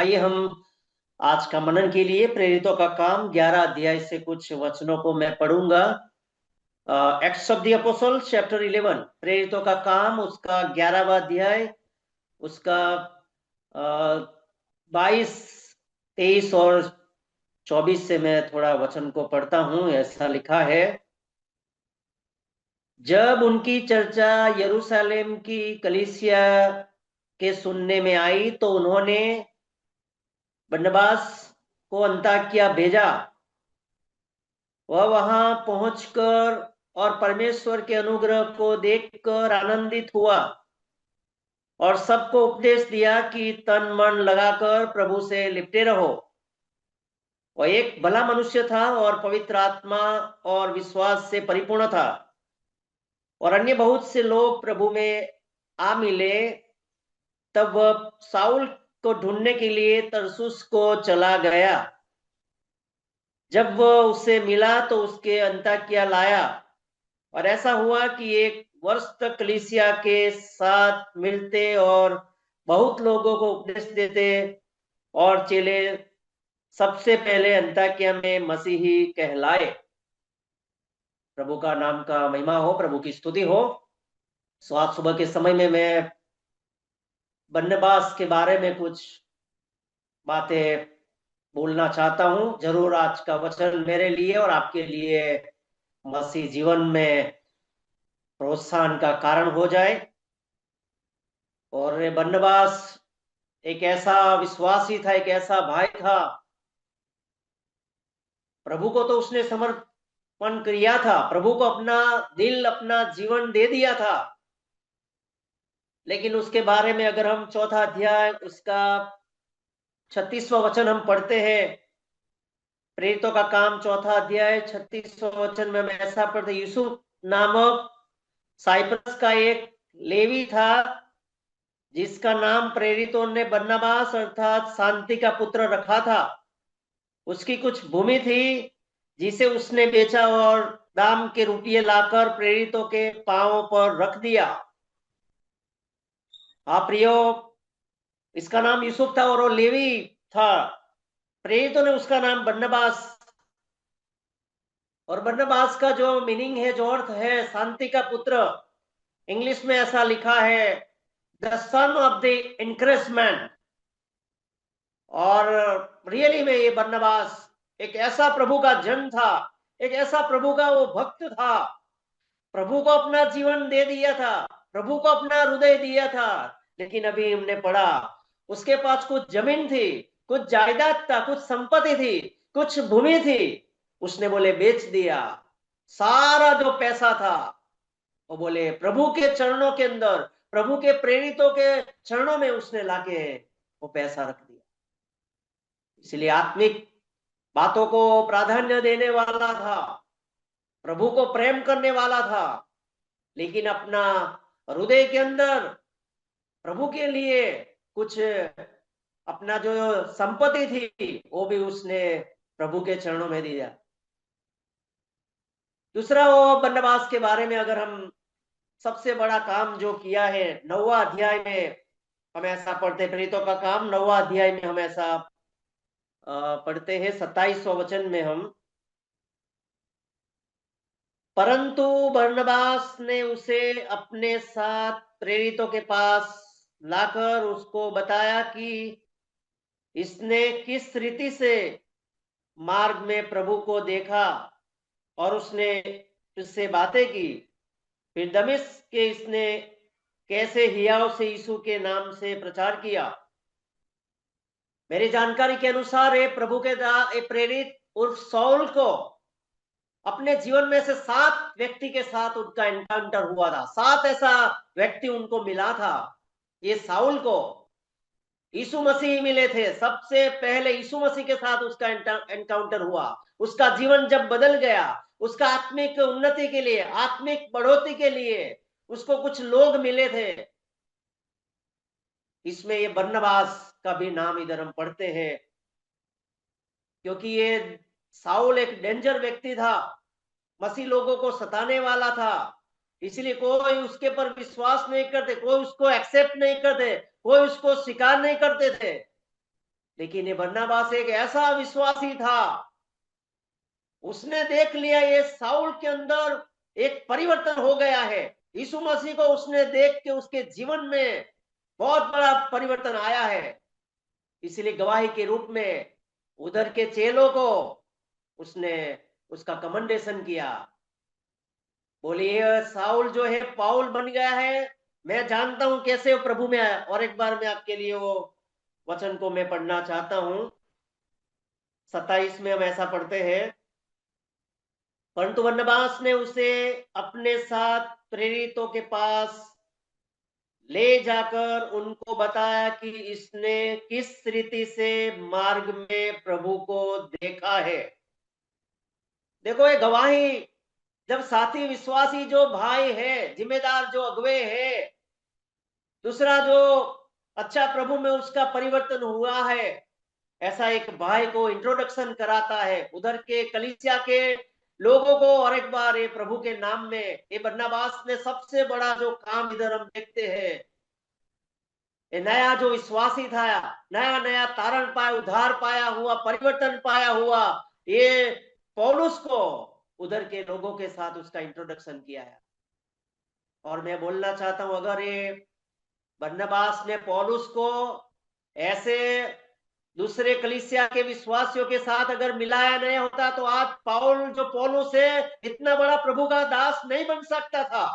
आइए हम आज का मनन के लिए प्रेरितों का काम 11 अध्याय से कुछ वचनों को मैं पढ़ूंगा। Acts of the apostles chapter 11, प्रेरितों का काम, उसका 11वां अध्याय, उसका 22, 23 और 24 से मैं थोड़ा वचन को पढ़ता हूं। ऐसा लिखा है, जब उनकी चर्चा यरूशलेम की कलीसिया के सुनने में आई तो उन्होंने बरनबास को अन्ताकिया भेजा। वह वहां पहुंचकर और परमेश्वर के अनुग्रह को देखकर आनंदित हुआ और सबको उपदेश दिया कि तन मन लगाकर प्रभु से लिपटे रहो। वह एक भला मनुष्य था और पवित्र आत्मा और विश्वास से परिपूर्ण था, और अन्य बहुत से लोग प्रभु में आ मिले। तब वह साउल को ढूंढने के लिए तरसुस को चला गया। जब वह उससे मिला तो उसके अन्ताकिया लाया, और ऐसा हुआ कि एक वर्ष तक कलीसिया के साथ मिलते और बहुत लोगों को उपदेश देते, और चेले सबसे पहले अन्ताकिया में मसीही कहलाए। प्रभु का नाम का महिमा हो, प्रभु की स्तुति हो। सो आज सुबह के समय में मैं बरनबास के बारे में कुछ बातें बोलना चाहता हूं। जरूर आज का वचन मेरे लिए और आपके लिए मसीह जीवन में प्रोत्साहन का कारण हो जाए। और बरनबास एक ऐसा विश्वासी था, एक ऐसा भाई था। प्रभु को तो उसने समर्पण किया था, प्रभु को अपना दिल, अपना जीवन दे दिया था। लेकिन उसके बारे में अगर हम चौथा अध्याय उसका 36वां वचन हम पढ़ते हैं, प्रेरितों का काम चौथा अध्याय 36वां वचन में हम ऐसा पढ़ते, यूसुफ नामक साइप्रस का एक लेवी था, जिसका नाम प्रेरितों ने बरनबास अर्थात शांति का पुत्र रखा था। उसकी कुछ भूमि थी जिसे उसने बेचा और दाम के रुपये लाकर प्रेरितों के पांवों पर रख दिया। हाँ प्रियो, इसका नाम यूसुफ था और वो लेवी था। प्रेरितों ने उसका नाम बरनबास, और बरनबास का जो मीनिंग है, जो अर्थ है, शांति का पुत्र। इंग्लिश में ऐसा लिखा है, the son of the encouragement. और रियली में ये बरनबास एक ऐसा प्रभु का जन था, एक ऐसा प्रभु का वो भक्त था। प्रभु को अपना जीवन दे दिया था, प्रभु को अपना हृदय दिया था। लेकिन अभी हमने पढ़ा, उसके पास कुछ जमीन थी, कुछ जायदाद था, कुछ संपत्ति थी, कुछ भूमि थी। उसने बोले बेच दिया। सारा जो पैसा था वो बोले प्रभु के चरणों के अंदर, प्रभु के प्रेरितों के चरणों में उसने लाके वो पैसा रख दिया। इसलिए आत्मिक बातों को प्राधान्य देने वाला था, प्रभु को प्रेम करने वाला था, लेकिन अपना हृदय के अंदर प्रभु के लिए कुछ, अपना जो संपत्ति थी वो भी उसने प्रभु के चरणों में दिया। दूसरा, वो बरनबास के बारे में अगर हम सबसे बड़ा काम जो किया है 9वां अध्याय में हम ऐसा पढ़ते, प्रेरितों का काम 9वां अध्याय में हम ऐसा पढ़ते हैं 27वां वचन में हम, परंतु बरनबास ने उसे अपने साथ प्रेरितों के पास लाकर उसको बताया कि इसने किस रीति से मार्ग में प्रभु को देखा, और उसने उससे बातें की। फिर दमिश्क के इसने कैसे हियाव से यीशु के नाम से प्रचार किया। मेरी जानकारी के अनुसार ये प्रभु के प्रेरित उर्फ सौल को अपने जीवन में से 7 व्यक्ति के साथ उनका एनकाउंटर हुआ था। 7 ऐसा व्यक्ति उनको मिला था। ये साउल को यीशु मसीह मिले थे, सबसे पहले यीशु मसीह के साथ उसका एनकाउंटर हुआ। उसका जीवन जब बदल गया, उसका आत्मिक उन्नति के लिए, आत्मिक बढ़ोतरी के लिए उसको कुछ लोग मिले थे। इसमें ये बरनबास का भी नाम इधर हम पढ़ते हैं, क्योंकि ये साउल एक डेंजर व्यक्ति था, मसीह लोगों को सताने वाला था। इसलिए कोई उसके पर विश्वास नहीं करते, कोई उसको एक्सेप्ट नहीं करते, कोई उसको स्वीकार नहीं करते थे। लेकिन ये बरनबास एक ऐसा विश्वासी था, उसने देख लिया ये साउल के अंदर एक परिवर्तन हो गया है। यीशु मसीह को उसने देख के उसके जीवन में बहुत बड़ा परिवर्तन आया है। इसलिए गवाही के रूप में उधर के चेलों को उसने उसका कमेंडेशन किया। बोलिए, साउल जो है पाउल बन गया है। मैं जानता हूं कैसे वो प्रभु में आया। और एक बार मैं आपके लिए वो वचन को मैं पढ़ना चाहता हूं। 27 में हम ऐसा पढ़ते हैं, परंतु बरनबास ने उसे अपने साथ प्रेरितों के पास ले जाकर उनको बताया कि इसने किस रीति से मार्ग में प्रभु को देखा है। देखो, ये गवाही जब साथी विश्वासी जो भाई है, जिम्मेदार जो अगुवे है, दूसरा जो अच्छा प्रभु में उसका परिवर्तन हुआ है, ऐसा एक भाई को इंट्रोडक्शन कराता है उधर के कलीसिया के लोगों को। और एक बार ये प्रभु के नाम में ये बरनबास ने सबसे बड़ा जो काम इधर हम देखते हैं, ये नया जो विश्वासी था, नया नया तारण पाया, उद्धार पाया हुआ, परिवर्तन पाया हुआ, ये पौलुस को उधर के लोगों के साथ उसका इंट्रोडक्शन किया है। और मैं बोलना चाहता हूं, अगर ये बरनबास ने पौलुस को ऐसे दूसरे कलीसिया के विश्वासियों के साथ अगर मिलाया नहीं होता, तो आज पाउल जो पौलुस है इतना बड़ा प्रभु का दास नहीं बन सकता था।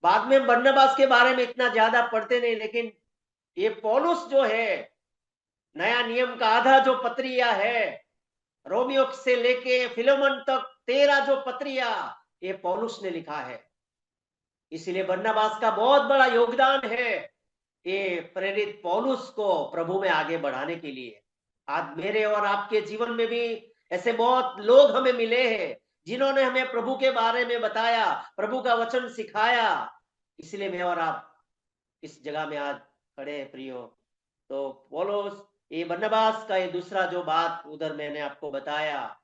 बाद में बरनबास के बारे में इतना ज्यादा पढ़ते नहीं, लेकिन ये पौलुस जो है, नया नियम का आधा जो पत्रिया है, रोमियो से लेके फिलोमन तक 13 जो पत्रिया, ये पौलुस ने लिखा है। इसलिए बरनबास का बहुत बड़ा योगदान है ये प्रेरित पौलुस को प्रभु में आगे बढ़ाने के लिए। आज मेरे और आपके जीवन में भी ऐसे बहुत लोग हमें मिले हैं जिन्होंने हमें प्रभु के बारे में बताया, प्रभु का वचन सिखाया। इसलिए मैं और आप इस जगह में आज खड़े हैं प्रियो। तो पौलुस, ये बरनबास का ये दूसरा जो बात उधर मैंने आपको बताया,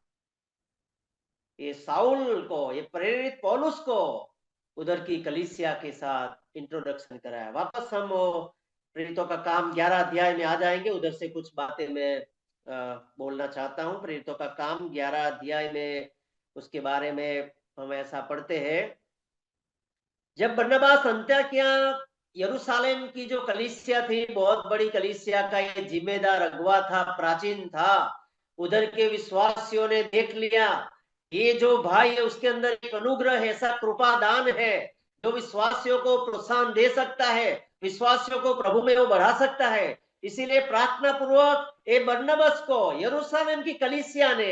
ये साउल को, ये प्रेरित पौलुस को उधर की कलीसिया के साथ इंट्रोडक्शन कराया। वापस हम प्रेरितों का काम 11 अध्याय में आ जाएंगे। उधर से कुछ बातें मैं बोलना चाहता हूं। प्रेरितों का काम 11 अध्याय में उसके बारे में हम ऐसा पढ़ते हैं, जब बरनबास अंत्योकिया यरूशलेम की जो कलीसिया थी, बहुत बड़ी कलीसिया का ये जिम्मेदार अगुवा था, प्राचीन था, उधर के विश्वासियों ने देख लिया ये जो भाई है उसके अंदर एक अनुग्रह है, ऐसा कृपादान है जो विश्वासियों को प्रोत्साहन दे सकता है, विश्वासियों को प्रभु में वो बढ़ा सकता है। इसीलिए प्रार्थना पूर्वक ये बरनबास को यरूशलेम की कलीसिया ने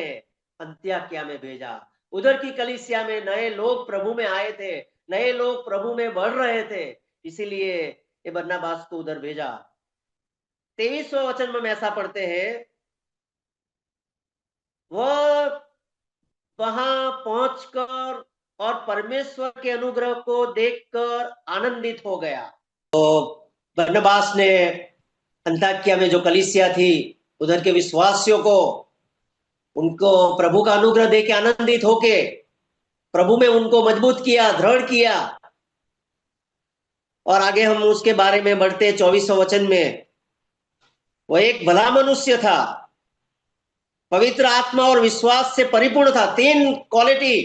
अंत्योकिया में भेजा। उधर की कलीसिया में नए लोग प्रभु में आए थे, नए लोग प्रभु में बढ़ रहे थे, इसीलिए ये बरनबास को उधर भेजा। 23वें वचन में ऐसा पढ़ते हैं, वह वहां पहुंचकर और परमेश्वर के अनुग्रह को देखकर आनंदित हो गया। तो बरनबास ने अंताकिया में जो कलीसिया थी, उधर के विश्वासियों को, उनको प्रभु का अनुग्रह देके आनंदित होके प्रभु में उनको मजबूत किया, दृढ़ किया। और आगे हम उसके बारे में बढ़ते 24वें वचन में, वह एक भला मनुष्य था, पवित्र आत्मा और विश्वास से परिपूर्ण था। 3 क्वालिटी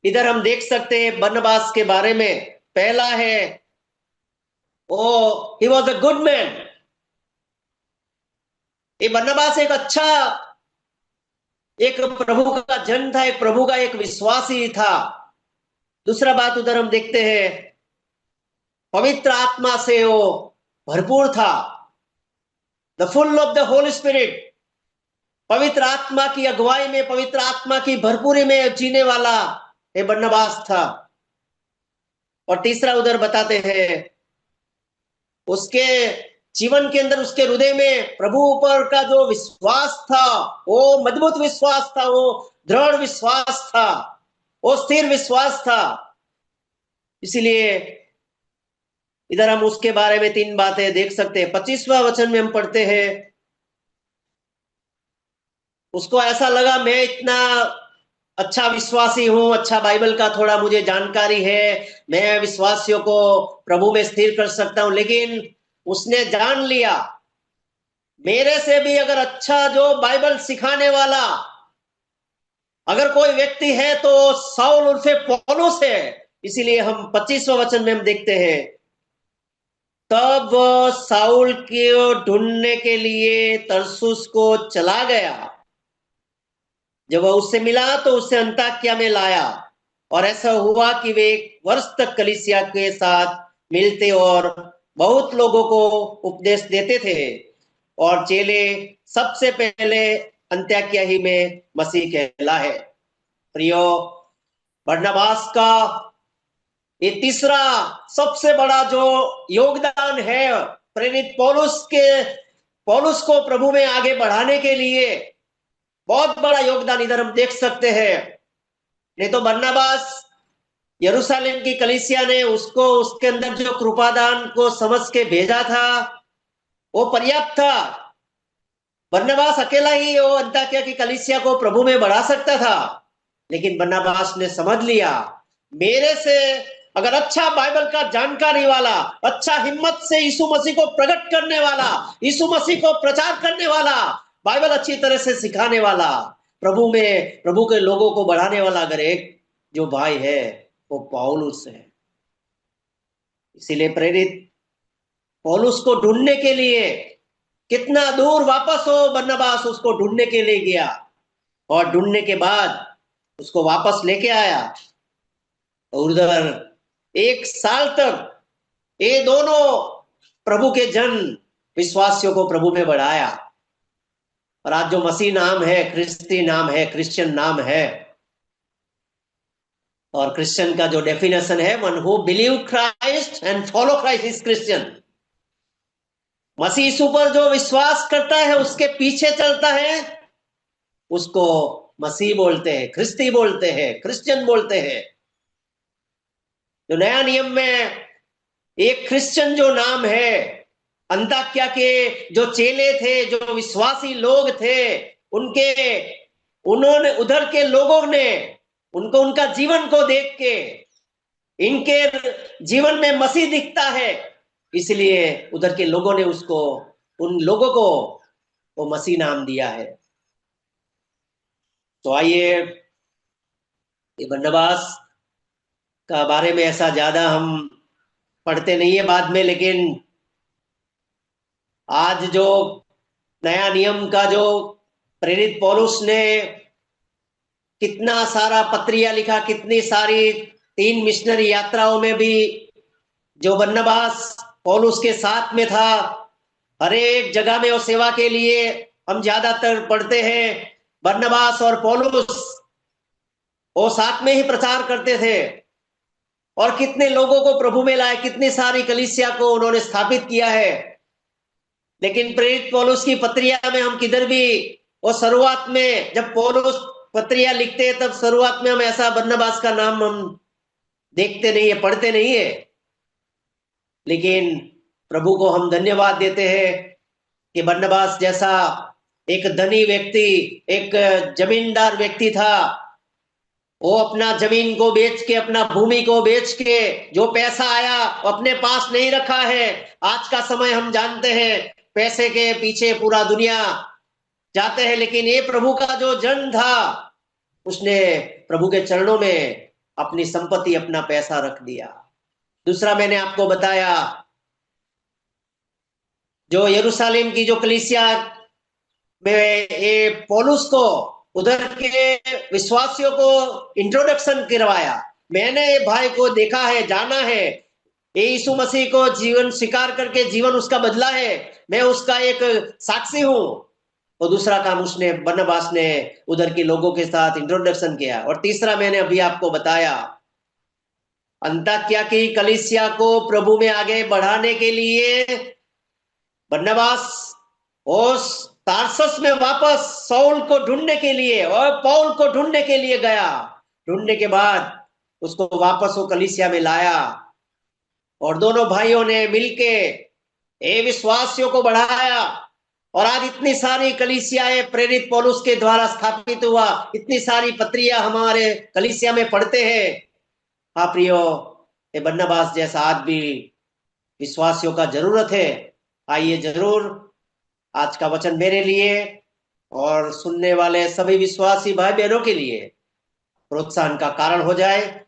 इधर हम देख सकते हैं बरनबास के बारे में। पहला है, oh he was a good man. ये बरनबास एक अच्छा, एक प्रभु का जन था, एक प्रभु का एक विश्वासी था। दूसरा बात उधर हम देखते हैं, पवित्र आत्मा से वो भरपूर था, the full of the Holi spirit. पवित्र आत्मा की अगुवाई में, पवित्र आत्मा की भरपूरी में जीने वाला ये बरनबास था। और तीसरा उधर बताते हैं, उसके जीवन के अंदर, उसके हृदय में प्रभु ऊपर का जो विश्वास था, वो मजबूत विश्वास था, वो दृढ़ विश्वास था, वो स्थिर विश्वास था। इसलिए इधर हम उसके बारे में 3 बातें देख सकते हैं। 25वां वचन में हम पढ़ते हैं, उसको ऐसा लगा मैं इतना अच्छा विश्वासी हूं, अच्छा बाइबल का थोड़ा मुझे जानकारी है, मैं विश्वासियों को प्रभु में स्थिर कर सकता हूं। लेकिन उसने जान लिया मेरे से भी अगर अच्छा जो बाइबल सिखाने वाला अगर कोई व्यक्ति है तो साउल उर्फे पौलुस है। इसीलिए हम 25वां वचन में हम देखते हैं, तब साउल को ढूंढने के लिए तरसुस को चला गया। जब वह उससे मिला तो उसे अंताक्या में लाया, और ऐसा हुआ कि वे 1 वर्ष तक कलीसिया के साथ मिलते और बहुत लोगों को उपदेश देते थे, और चेले सबसे पहले अंत्योक्या ही में मसीह कहला है। प्रियो, बरनबास का ये तीसरा सबसे बड़ा जो योगदान है प्रेरित पौलुस को प्रभु में आगे बढ़ाने के लिए, बहुत बड़ा योगदान इधर हम देख सकते हैं। नहीं तो बरनबास, यरूशलेम की कलीसिया ने उसको उसके अंदर जो कृपादान को समझ के भेजा था वो पर्याप्त था। बरनबास अकेला ही वो अंताक्या की कलीसिया को प्रभु में बढ़ा सकता था, लेकिन बरनबास ने समझ लिया, मेरे से अगर अच्छा बाइबल का जानकारी वाला, अच्छा हिम्मत से यीशु मसीह को प्रकट करने वाला, यीशु मसीह को प्रचार करने वाला, बाइबल अच्छी तरह से सिखाने वाला, प्रभु के लोगों को बढ़ाने वाला अगर एक जो भाई है वो पौलुस है। इसीलिए प्रेरित पौलुस को ढूंढने के लिए कितना दूर वापस हो बरनबास उसको ढूंढने के लिए गया, और ढूंढने के बाद उसको वापस लेके आया। और उधर 1 साल तक ये दोनों प्रभु के जन विश्वासियों को प्रभु में बढ़ाया। और आज जो मसीह नाम है, क्रिस्ती नाम है, क्रिश्चियन नाम है, और क्रिश्चियन का जो डेफिनेशन है, one who believe Christ and follow Christ is Christian. मसीह यीशु पर जो विश्वास करता है, उसके पीछे चलता है, उसको मसीह बोलते हैं, ख्रिस्ती बोलते हैं, क्रिश्चियन बोलते हैं। जो नया नियम में एक क्रिश्चियन जो नाम है, अंताक्या के जो चेले थे, जो विश्वासी लोग थे, उन्होंने उधर के लोगों ने उनको उनका जीवन को देख के इनके जीवन में मसीह दिखता है, इसलिए उधर के लोगों ने उसको, उन लोगों को वो मसीह नाम दिया है। तो आइए, ये बरनबास का बारे में ऐसा ज्यादा हम पढ़ते नहीं है बाद में, लेकिन आज जो नया नियम का जो प्रेरित पौलुस ने कितना सारा पत्रिया लिखा, कितनी सारी 3 मिशनरी यात्राओं में भी जो बरनबास पौलुस के साथ में था, हर एक जगह में वो सेवा के लिए हम ज्यादातर पढ़ते हैं बरनबास और पौलुस वो साथ में ही प्रचार करते थे, और कितने लोगों को प्रभु में लाए, कितनी सारी कलीसिया को उन्होंने स्थापित किया है। लेकिन प्रेरित पौलुस की पत्रिया में हम किधर भी, और शुरुआत में जब पौलुस पत्रिया लिखते हैं, तब शुरुआत में हम ऐसा बरनबास का नाम हम देखते नहीं है, पढ़ते नहीं है। लेकिन प्रभु को हम धन्यवाद देते हैं कि बरनबास जैसा एक धनी व्यक्ति, एक जमींदार व्यक्ति था, वो अपना जमीन को बेच के, अपना भूमि को बेच के जो पैसा आया अपने पास नहीं रखा है। आज का समय हम जानते हैं पैसे के पीछे पूरा दुनिया जाते हैं, लेकिन ये प्रभु का जो जन था, उसने प्रभु के चरणों में अपनी संपत्ति, अपना पैसा रख दिया। दूसरा, मैंने आपको बताया जो यरूशलेम की जो कलीसिया में ये पौलुस को उधर के विश्वासियों को इंट्रोडक्शन करवाया। मैंने भाई को देखा है, जाना है, ये यीशु मसीह को जीवन स्वीकार करके जीवन उसका बदला है, मैं उसका एक साक्षी हूं। और दूसरा काम उसने, बरनबास ने उधर के लोगों के साथ इंट्रोडक्शन किया। और तीसरा, मैंने अभी आपको बताया, अंताक्या की कलीसिया को प्रभु में आगे बढ़ाने के लिए बरनबास उस तारसस में वापस साउल को ढूंढने के लिए और पौल को ढूंढने के लिए गया। ढूंढने के बाद उसको वापस वो कलीसिया में लाया, और दोनों भाइयों ने मिलके ये विश्वासियों को बढ़ाया। और आज इतनी सारी कलीसियाएं प्रेरित पौलुस के द्वारा स्थापित हुआ, इतनी सारी पत्रियां हमारे कलीसिया में पढ़ते हैं। हाँ प्रियो, ये बरनबास जैसा आज भी विश्वासियों का जरूरत है। आइए जरूर आज का वचन मेरे लिए और सुनने वाले सभी विश्वासी भाई बहनों के लिए प्रोत्साहन का कारण हो जाए।